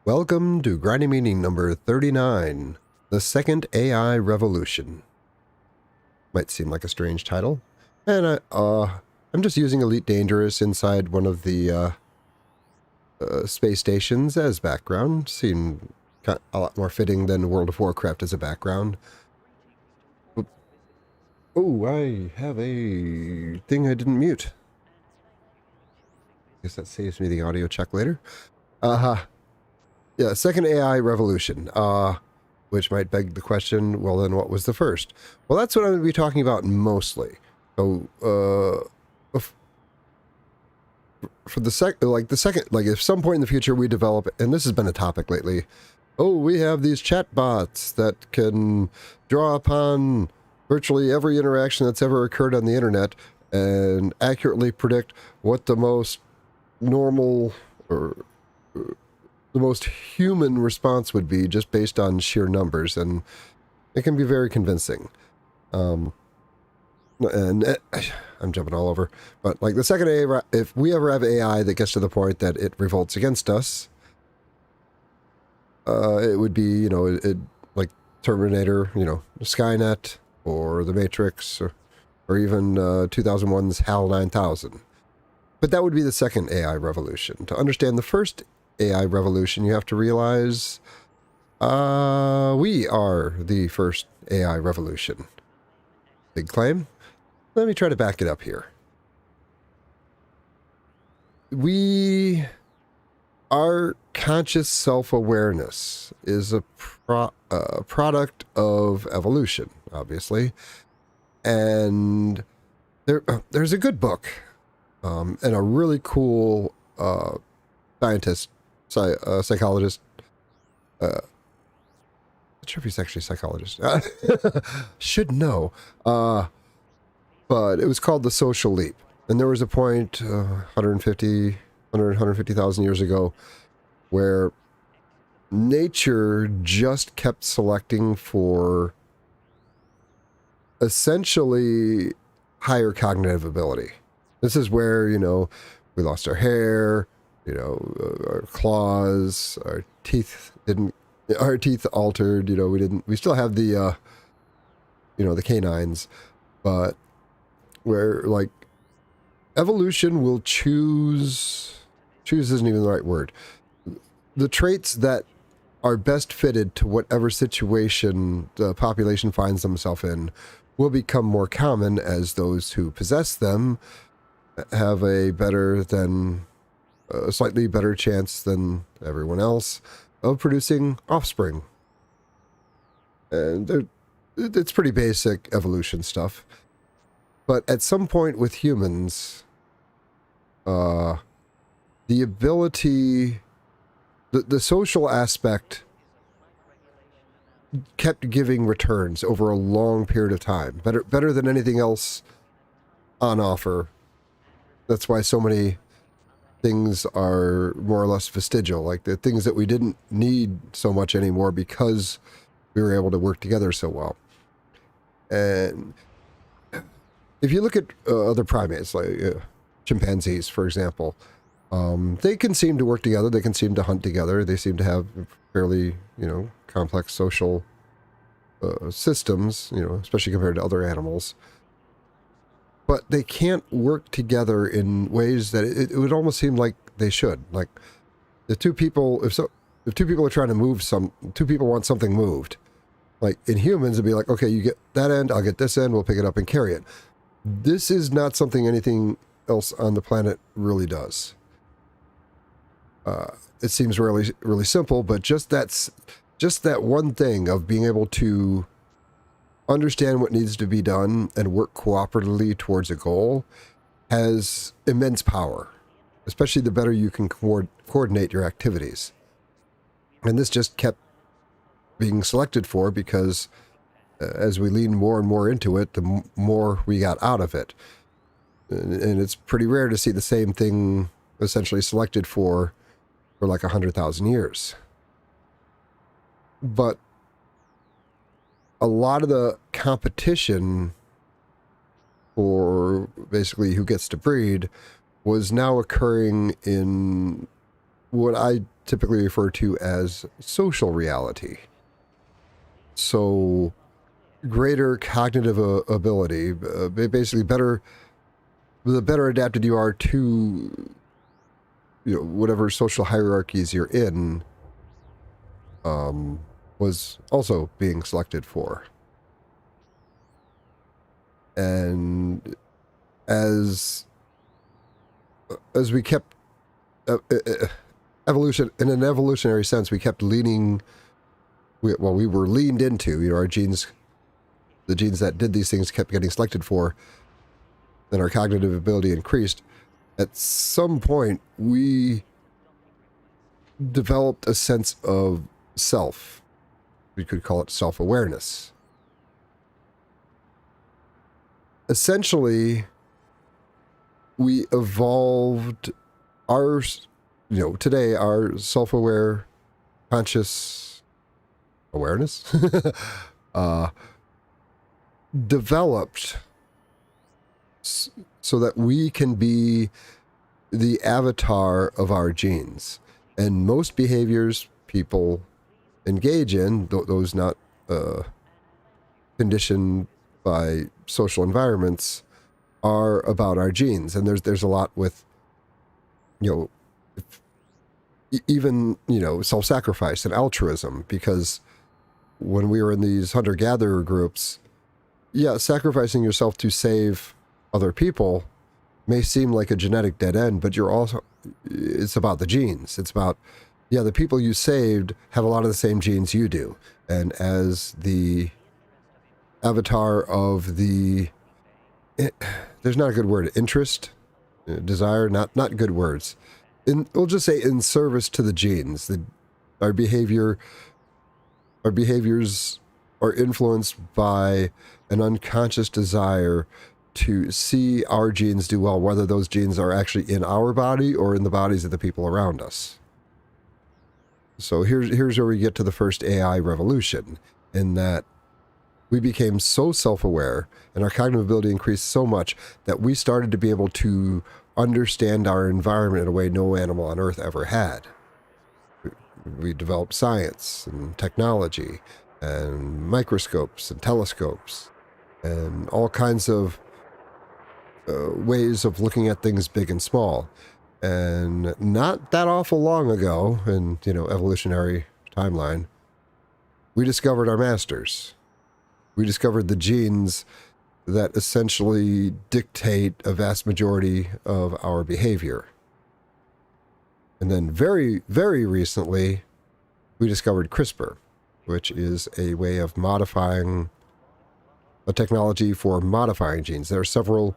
Welcome to Grinding Meeting number 39, The Second AI Revolution. Might seem like a strange title. And I'm just using Elite Dangerous inside one of the space stations as background. Seemed a lot more fitting than World of Warcraft as a background. Oh, I have a thing I didn't mute. Guess that saves me the audio check later. Yeah, second AI revolution, which might beg the question, well, then what was the first? Well, that's what I'm going to be talking about mostly. So, for the second, if some point in the future we develop, and this has been a topic lately, we have these chatbots that can draw upon virtually every interaction that's ever occurred on the internet and accurately predict what the most normal or the most human response would be just based on sheer numbers, and it can be very convincing. I'm jumping all over, but like the second AI, if we ever have AI that gets to the point that it revolts against us, it would be, like Terminator, Skynet, or The Matrix, or even 2001's HAL 9000. But that would be the second AI revolution. To understand the first AI revolution, you have to realize we are the first AI revolution. Big claim? Let me try to back it up here. Our conscious self-awareness is a product of evolution, obviously. And there's a good book and a really cool scientist, psychologist. Not sure if he's actually a psychologist. Should know. But it was called The Social Leap. And there was a point 150,000 years ago where nature just kept selecting for essentially higher cognitive ability. This is where, we lost our hair, our claws, our teeth altered, we still have the, the canines, but where, like, evolution will choose isn't even the right word. The traits that are best fitted to whatever situation the population finds themselves in will become more common as those who possess them have a slightly better chance than everyone else of producing offspring. And it's pretty basic evolution stuff. But at some point with humans, the ability, the social aspect kept giving returns over a long period of time. Better than anything else on offer. That's why so many things are more or less vestigial, like the things that we didn't need so much anymore because we were able to work together so well. And if you look at other primates, like chimpanzees, for example, they can seem to work together. They can seem to hunt together. They seem to have fairly, complex social systems, especially compared to other animals. But they can't work together in ways that it would almost seem like they should. Like, if two people are trying to move two people want something moved. Like in humans, it'd be like, okay, you get that end, I'll get this end, we'll pick it up and carry it. This is not something anything else on the planet really does. It seems really, really simple, but just that one thing of being able to understand what needs to be done and work cooperatively towards a goal has immense power, especially the better you can coordinate your activities. And this just kept being selected for because as we lean more and more into it, the more we got out of it. And it's pretty rare to see the same thing essentially selected for like 100,000 years. But a lot of the competition for basically who gets to breed was now occurring in what I typically refer to as social reality. So greater cognitive ability, basically the better adapted you are to, whatever social hierarchies you're in, was also being selected for. And as we kept evolution, in an evolutionary sense, we kept leaning. We were leaned into. Our genes, the genes that did these things, kept getting selected for. Then our cognitive ability increased. At some point, we developed a sense of self. We could call it self-awareness. Essentially, we evolved our, today, our self-aware, conscious awareness developed so that we can be the avatar of our genes. And most behaviors people engage in, those not conditioned by social environments, are about our genes. And there's a lot with, even, self-sacrifice and altruism, because when we were in these hunter-gatherer groups, sacrificing yourself to save other people may seem like a genetic dead end, but it's about the genes. It's about, the people you saved have a lot of the same genes you do. And as the avatar of there's not a good word, interest, desire, not good words. We'll just say in service to the genes. Our behaviors are influenced by an unconscious desire to see our genes do well, whether those genes are actually in our body or in the bodies of the people around us. So here's where we get to the first AI revolution, in that we became so self-aware and our cognitive ability increased so much that we started to be able to understand our environment in a way no animal on Earth ever had. We developed science and technology and microscopes and telescopes and all kinds of ways of looking at things big and small. And not that awful long ago, in, evolutionary timeline, we discovered our masters. We discovered the genes that essentially dictate a vast majority of our behavior. And then very, very recently, we discovered CRISPR, which is a way of modifying, a technology for modifying genes. There are several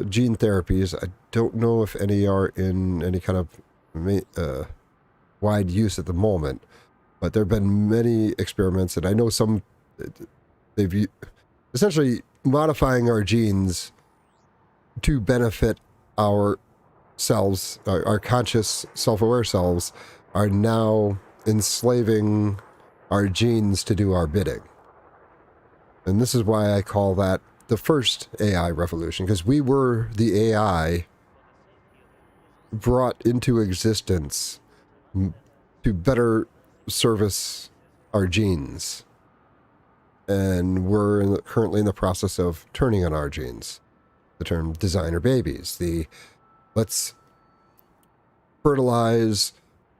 gene therapies. I don't know if any are in any kind of wide use at the moment, but there have been many experiments, and I know some, they've essentially modifying our genes to benefit our selves, our conscious, self-aware selves, are now enslaving our genes to do our bidding. And this is why I call that the first AI revolution, because we were the AI brought into existence to better service our genes. And we're currently in the process of turning on our genes. The term designer babies. Let's fertilize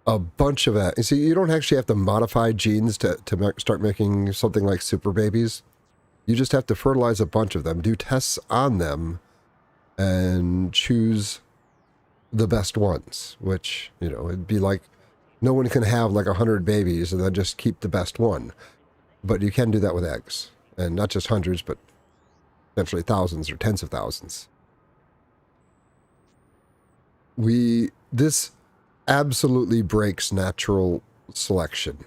a bunch of that. You see, you don't actually have to modify genes to start making something like super babies. You just have to fertilize a bunch of them, do tests on them, and choose the best ones, which, it'd be like no one can have like 100 babies and then just keep the best one. But you can do that with eggs, and not just hundreds, but potentially thousands or tens of thousands. This absolutely breaks natural selection.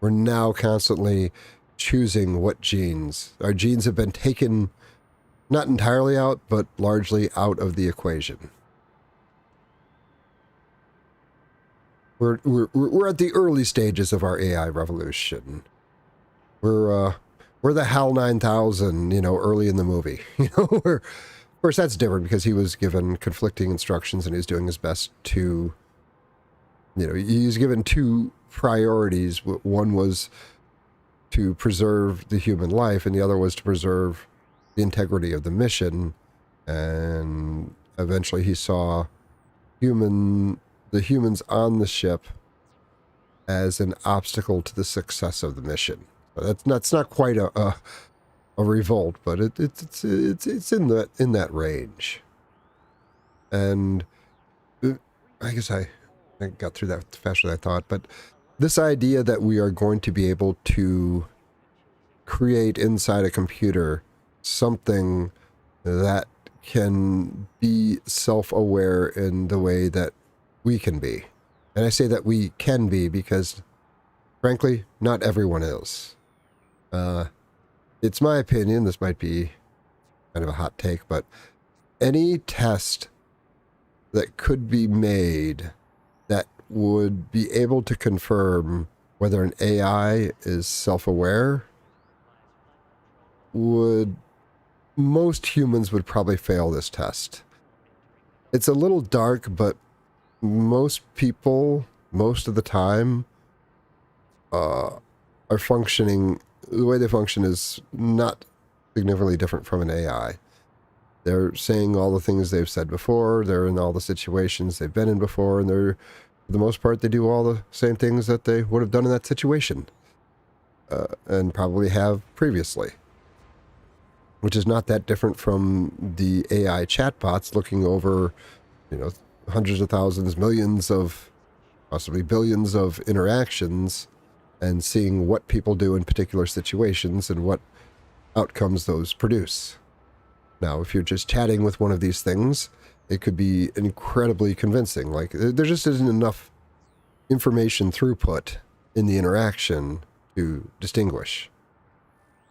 We're now constantly choosing what genes. Our genes have been taken, not entirely out, but largely out of the equation. We're at the early stages of our AI revolution. We're the HAL 9000, early in the movie. We're course, that's different because he was given conflicting instructions and he's doing his best to, he's given two priorities. One was to preserve the human life and the other was to preserve the integrity of the mission. And eventually he saw the humans on the ship as an obstacle to the success of the mission. That's not quite a revolt, but it's in that range. And I guess I got through that faster than I thought. But this idea that we are going to be able to create inside a computer something that can be self-aware in the way that we can be. And I say that we can be because, frankly, not everyone is. It's my opinion, this might be kind of a hot take, but any test that could be made that would be able to confirm whether an AI is self-aware most humans would probably fail this test. It's a little dark, but most people, most of the time, are functioning, the way they function is not significantly different from an AI. They're saying all the things they've said before, they're in all the situations they've been in before, and for the most part, they do all the same things that they would have done in that situation, and probably have previously. Which is not that different from the AI chatbots looking over, hundreds of thousands, millions of, possibly billions of interactions and seeing what people do in particular situations and what outcomes those produce. Now, if you're just chatting with one of these things, it could be incredibly convincing. Like, there just isn't enough information throughput in the interaction to distinguish.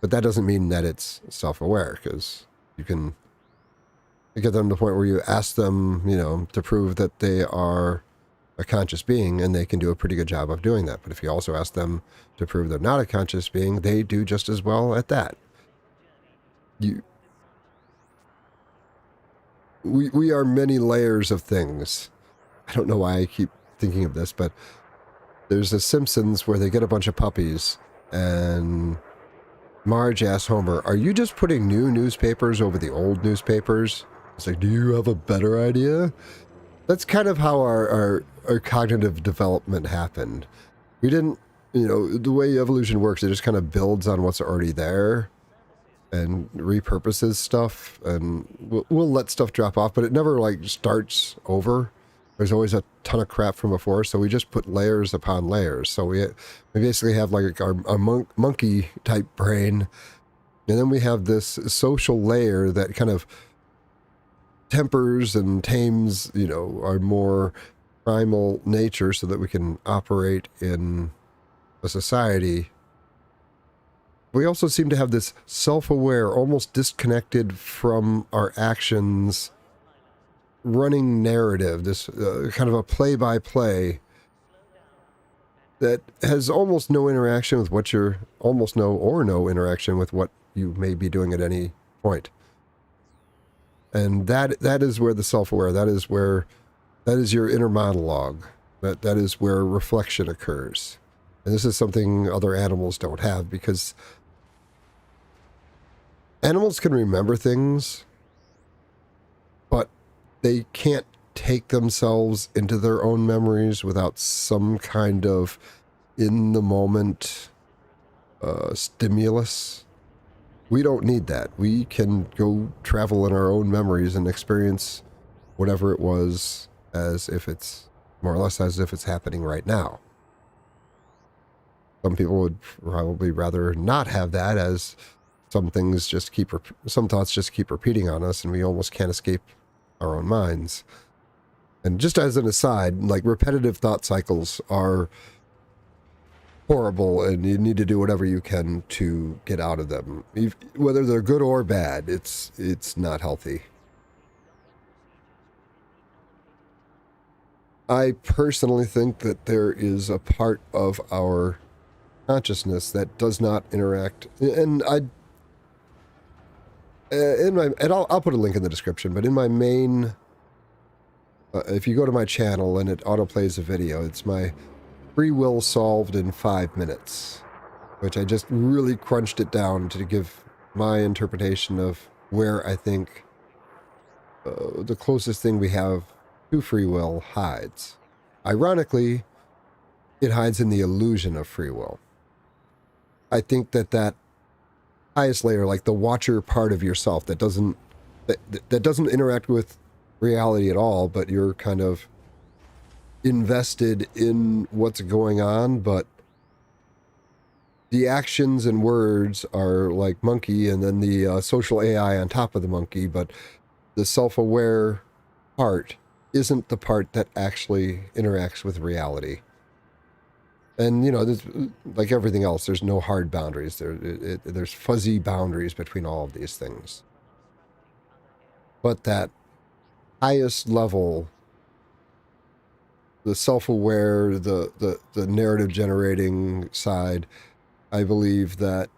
But that doesn't mean that it's self-aware, because you can get them to the point where you ask them, to prove that they are a conscious being, and they can do a pretty good job of doing that. But if you also ask them to prove they're not a conscious being, they do just as well at that. We are many layers of things. I don't know why I keep thinking of this, but there's a Simpsons where they get a bunch of puppies, and Marge asks Homer, "Are you just putting new newspapers over the old newspapers?" It's like, do you have a better idea? That's kind of how our cognitive development happened. We didn't, the way evolution works, it just kind of builds on what's already there and repurposes stuff, and we'll let stuff drop off, but it never starts over. There's always a ton of crap from before, so we just put layers upon layers. So we basically have our monkey type brain, and then we have this social layer that kind of tempers and tames, our more primal nature so that we can operate in a society. We also seem to have this self-aware, almost disconnected from our actions, running narrative, this kind of a play-by-play that has almost no interaction with what you're, almost no interaction with what you may be doing at any point. And that is where the self-aware, that is your inner monologue, that is where reflection occurs. And this is something other animals don't have, because animals can remember things, but they can't take themselves into their own memories without some kind of in-the-moment stimulus. We don't need that. We can go travel in our own memories and experience whatever it was as if it's, more or less as if it's happening right now. Some people would probably rather not have that, as some things just some thoughts just keep repeating on us and we almost can't escape our own minds. And just as an aside, repetitive thought cycles are horrible, and you need to do whatever you can to get out of them. Whether they're good or bad, it's not healthy. I personally think that there is a part of our consciousness that does not interact, and and I'll put a link in the description, but in my main, if you go to my channel and it autoplays a video, it's my free will solved in 5 minutes, which I just really crunched it down to give my interpretation of where I think the closest thing we have to free will hides. Ironically, it hides in the illusion of free will. I think that highest layer, like the watcher part of yourself that doesn't interact with reality at all, but you're kind of invested in what's going on, but the actions and words are like monkey, and then the social AI on top of the monkey, but the self-aware part isn't the part that actually interacts with reality. And, you know, like everything else, there's no hard boundaries. There's fuzzy boundaries between all of these things. But that highest level, the self-aware, the narrative generating side, I believe that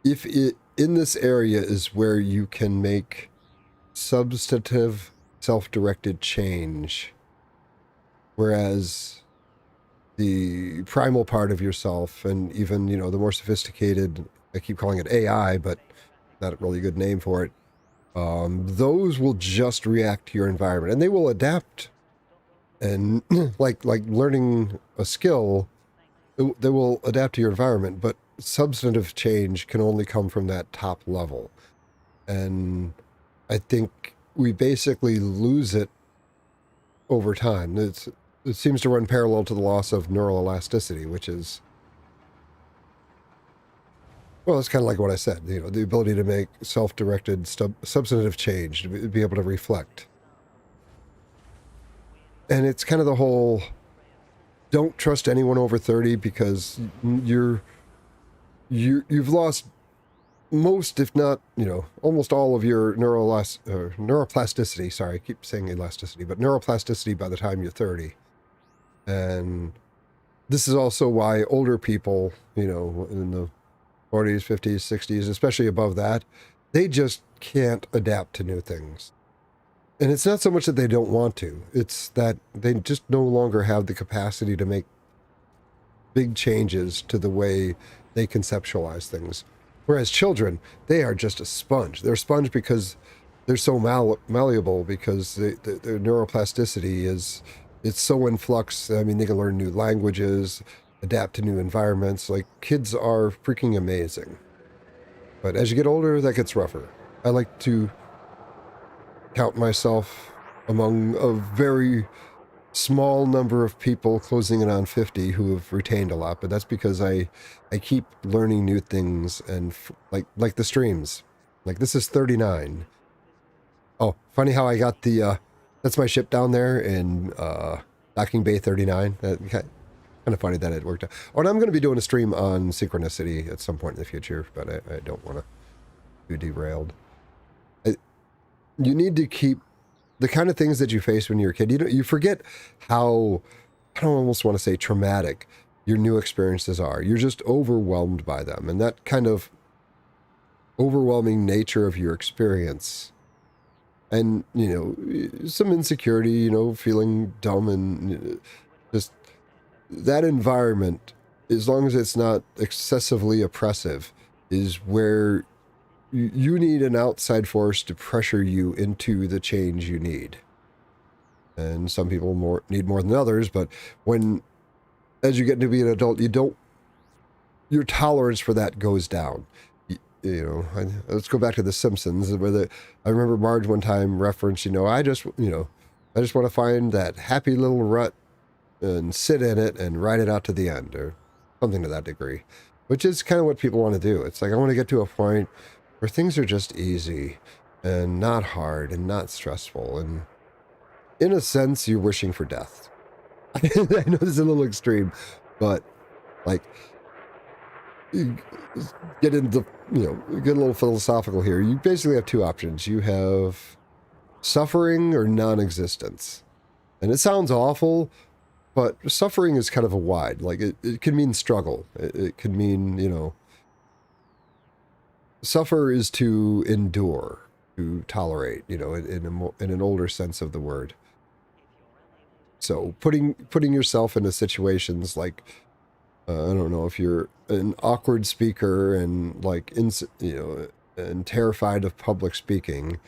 if it in this area is where you can make substantive self-directed change, whereas the primal part of yourself, and even, you know, the more sophisticated, I keep calling it AI, but not a really good name for it, those will just react to your environment, and they will adapt. And like learning a skill, they will adapt to your environment, but substantive change can only come from that top level. And I think we basically lose it over time. It seems to run parallel to the loss of neural elasticity, which is, well, it's kind of like what I said, you know, the ability to make self-directed substantive change, to be able to reflect. And it's kind of the whole, don't trust anyone over 30 because you've lost most, if not, you know, almost all of your neuroplasticity. Sorry, I keep saying elasticity, but neuroplasticity by the time you're 30. And this is also why older people, you know, in the 40s, 50s, 60s, especially above that, they just can't adapt to new things. And it's not so much that they don't want to, it's that they just no longer have the capacity to make big changes to the way they conceptualize things. Whereas children, they are just a sponge. They're a sponge because they're so malleable, because their neuroplasticity it's so in flux. I mean, they can learn new languages, adapt to new environments. Like, kids are freaking amazing. But as you get older, that gets rougher. I like to count myself among a very small number of people closing in on 50 who have retained a lot, but that's because I keep learning new things, and like the streams. Like, this is 39. Oh, funny how I got the that's my ship down there in Docking Bay 39. Kind of funny that it worked out. Oh, and I'm going to be doing a stream on synchronicity at some point in the future, but I don't want to be derailed. You need to keep the kind of things that you face when you're a kid. You forget how, I don't almost want to say traumatic, your new experiences are. You're just overwhelmed by them. And that kind of overwhelming nature of your experience, and, you know, some insecurity, you know, feeling dumb, and just that environment, as long as it's not excessively oppressive, is where you need an outside force to pressure you into the change you need. And some people need more than others, but as you get to be an adult, your tolerance for that goes down. You know, let's go back to The Simpsons, where I remember Marge one time referenced, you know, I just want to find that happy little rut and sit in it and ride it out to the end, or something to that degree, which is kind of what people want to do. It's like, I want to get to a point where things are just easy and not hard and not stressful. And in a sense, you're wishing for death. I know this is a little extreme, but like, get into, you know, get a little philosophical here. You basically have two options. You have suffering or non-existence. And it sounds awful, but suffering is kind of a wide, like it can mean struggle. It can mean, you know, Suffer is to endure, to tolerate, in an older sense of the word. So putting yourself into situations like, I don't know, if you're an awkward speaker and like, and terrified of public speaking,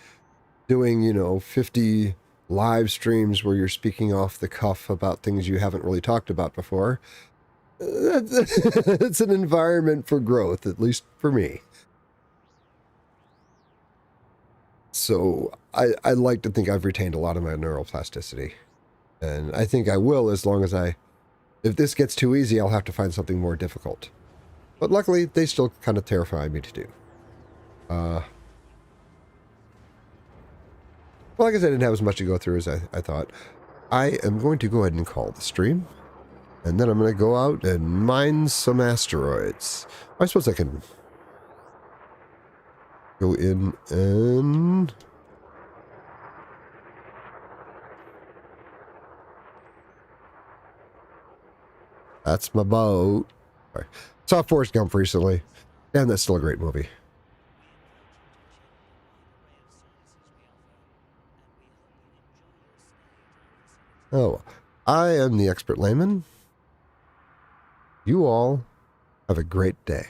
doing, 50 live streams where you're speaking off the cuff about things you haven't really talked about before. It's an environment for growth, at least for me. So I like to think I've retained a lot of my neuroplasticity. And I think I will, as long as if this gets too easy, I'll have to find something more difficult. But luckily, they still kind of terrify me to do. Well, I guess I didn't have as much to go through as I thought. I am going to go ahead and call the stream. And then I'm going to go out and mine some asteroids. I suppose I can go in and... That's my boat. Right. Saw Forrest Gump recently, and that's still a great movie. Oh, I am the expert layman. You all have a great day.